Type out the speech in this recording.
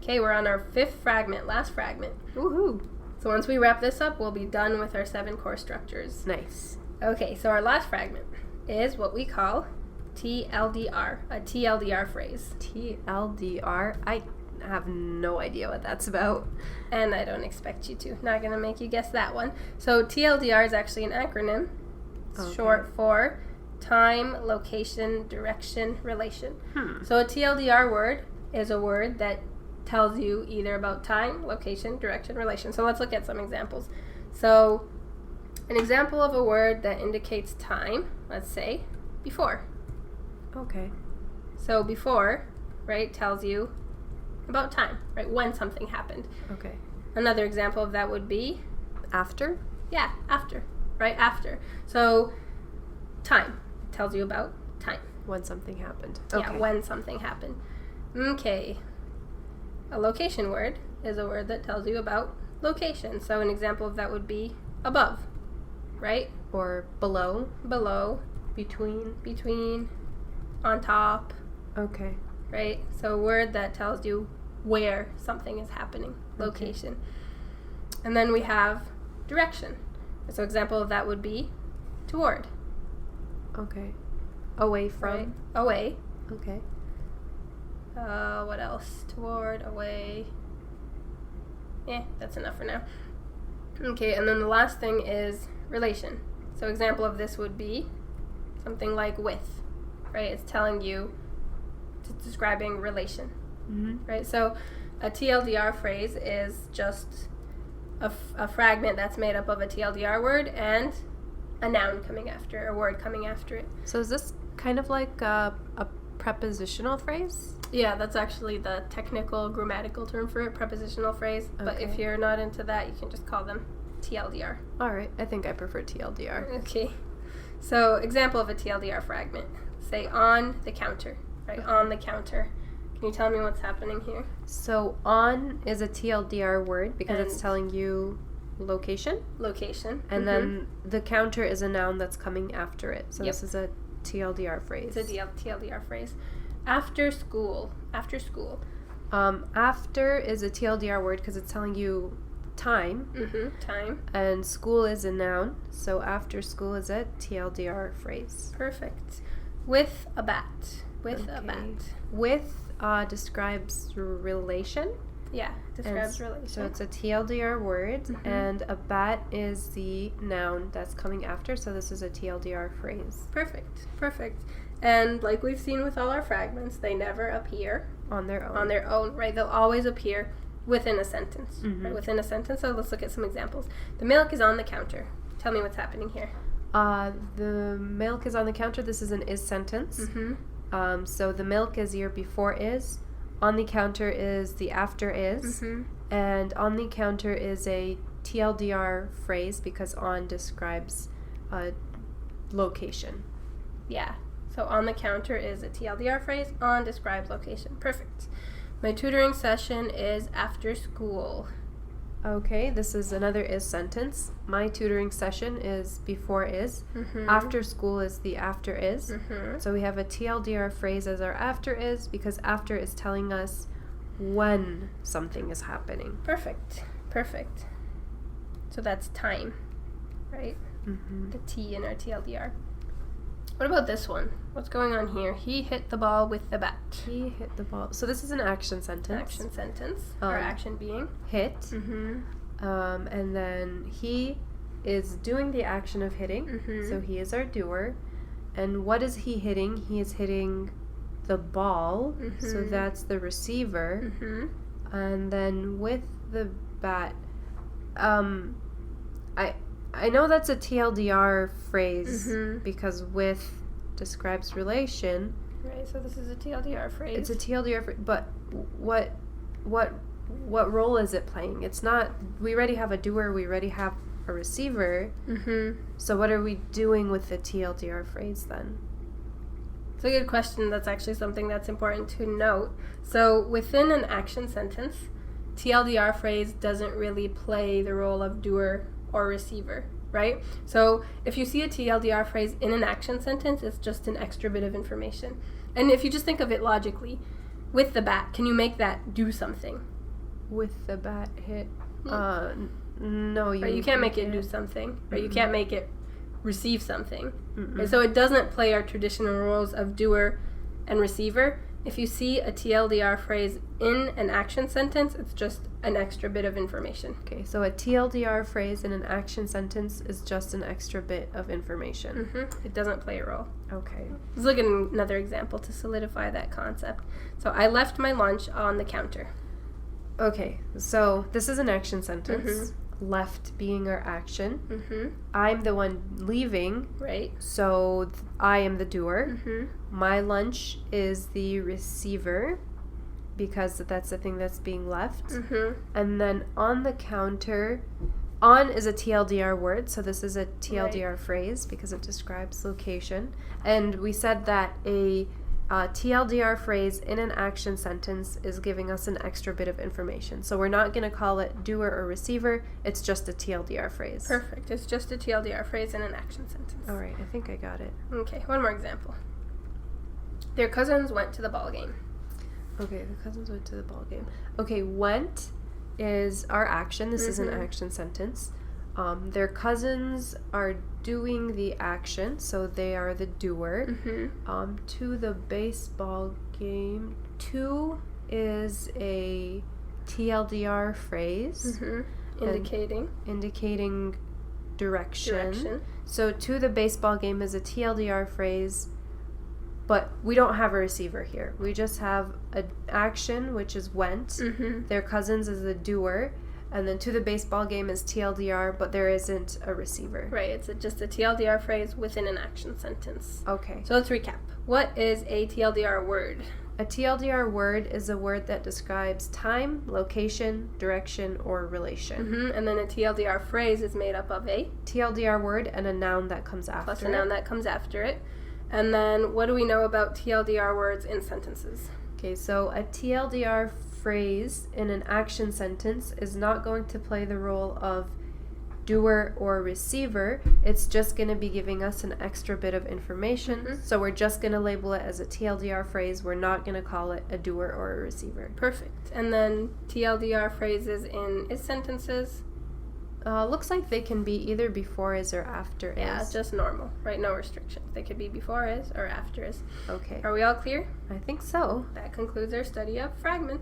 Okay, we're on our 5th fragment, last fragment. Woohoo! So once we wrap this up, we'll be done with our 7 core structures. Nice. Okay, so our last fragment is what we call TLDR, a TLDR phrase. TLDR? I have no idea what that's about. And I don't expect you to. Not going to make you guess that one. So TLDR is actually an acronym. It's short for time, location, direction, relation. So a TLDR word is a word that tells you either about time, location, direction, relation. So let's look at some examples. So an example of a word that indicates time, let's say before. Okay. So before, right, tells you about time, right, when something happened. Okay. Another example of that would be After? Yeah, after, right, after. So time tells you about time. When something happened. Yeah, when something happened. Okay. A location word is a word that tells you about location. So an example of that would be above, right? Or below? Below, between, on top, Okay. right? So a word that tells you where something is happening, location. And then we have direction. So example of that would be toward. Okay. Away from? Right? Away. Okay. What else? Toward, away. That's enough for now. Okay, and then the last thing is relation. So example of this would be something like with, right? It's telling you, it's describing relation, right? So a TLDR phrase is just a fragment that's made up of a TLDR word and a noun coming after, a word coming after it. So is this kind of like a prepositional phrase? Yeah, that's actually the technical grammatical term for it, prepositional phrase. But if you're not into that, you can just call them TLDR. All right, I think I prefer TLDR. Okay. So example of a TLDR fragment. Say on the counter, right? On the counter. Can you tell me what's happening here? So on is a TLDR word because it's And- telling you location. Location. And then the counter is a noun that's coming after it. So this is a TLDR phrase. It's a TLDR phrase. After school. After school. After is a TLDR word because it's telling you time. Time. And school is a noun. So after school is a TLDR phrase. Perfect. With a bat. With a bat. With describes relation. Yeah, describes relation. So it's a TLDR word, and a bat is the noun that's coming after, so this is a TLDR phrase. Perfect. And like we've seen with all our fragments, they never appear On their own. right? They'll always appear within a sentence, right? Within a sentence. So let's look at some examples. The milk is on the counter. Tell me what's happening here. The milk is on the counter. This is an is sentence. So the milk is your before is. On the counter is the after is. And on the counter is a TLDR phrase because on describes location. Yeah. So on the counter is a TLDR phrase. On describes location. Perfect. My tutoring session is after school. Okay, this is another is sentence. My tutoring session is before is. After school is the after is. So we have a TLDR phrase as our after is because after is telling us when something is happening. Perfect. So that's time, right? The T in our TLDR. What about this one? What's going on here? He hit the ball with the bat. He hit the ball. So this is an action sentence. Action sentence. Or action being hit. And then he is doing the action of hitting. So he is our doer. And what is he hitting? He is hitting the ball. So that's the receiver. And then with the bat, I know that's a TLDR phrase because with describes relation. Right, so this is a TLDR phrase. It's a TLDR phrase, but what role is it playing? It's not, we already have a doer, we already have a receiver. So what are we doing with the TLDR phrase then? It's a good question. That's actually something that's important to note. So within an action sentence, TLDR phrase doesn't really play the role of doer or receiver, right? So if you see a TLDR phrase in an action sentence, it's just an extra bit of information. And if you just think of it logically, with the bat, can you make that do something? with the bat hit. Mm. No, you can't make it do something, or you can't make it receive something. Mm-mm. And so it doesn't play our traditional roles of doer and receiver. If you see a TLDR phrase in an action sentence, it's just an extra bit of information. Okay, so a TLDR phrase in an action sentence is just an extra bit of information. It doesn't play a role. Okay. Let's look at another example to solidify that concept. So I left my lunch on the counter. Okay, so this is an action sentence. Left being our action. I'm the one leaving. Right. So I am the doer. My lunch is the receiver because that's the thing that's being left. And then on the counter, on is a TLDR word. So this is a TLDR phrase because it describes location. And we said that a TLDR phrase in an action sentence is giving us an extra bit of information. So we're not going to call it doer or receiver. It's just a TLDR phrase. Perfect. It's just a TLDR phrase in an action sentence. All right. I think I got it. Okay. One more example. Their cousins went to the ball game. Okay. The cousins went to the ball game. Okay. Went is our action. This is an action sentence. Their cousins are doing the action, so they are the doer. To the baseball game. To is a TLDR phrase. Indicating direction. So to the baseball game is a TLDR phrase, but we don't have a receiver here. We just have an action, which is went. Their cousins is the doer. And then to the baseball game is TLDR, but there isn't a receiver. Right, it's just a TLDR phrase within an action sentence. Okay. So let's recap. What is a TLDR word? A TLDR word is a word that describes time, location, direction, or relation. And then a TLDR phrase is made up of a TLDR word and a noun that comes after plus a noun that comes after it. And then what do we know about TLDR words in sentences? Okay, so a TLDR phrase in an action sentence is not going to play the role of doer or receiver. It's just going to be giving us an extra bit of information. So we're just going to label it as a TLDR phrase. We're not going to call it a doer or a receiver. Perfect. And then TLDR phrases in is sentences? Looks like they can be either before is or after is. Yeah, just normal, right? No restrictions. They could be before is or after is. Okay. Are we all clear? I think so. That concludes our study of fragments.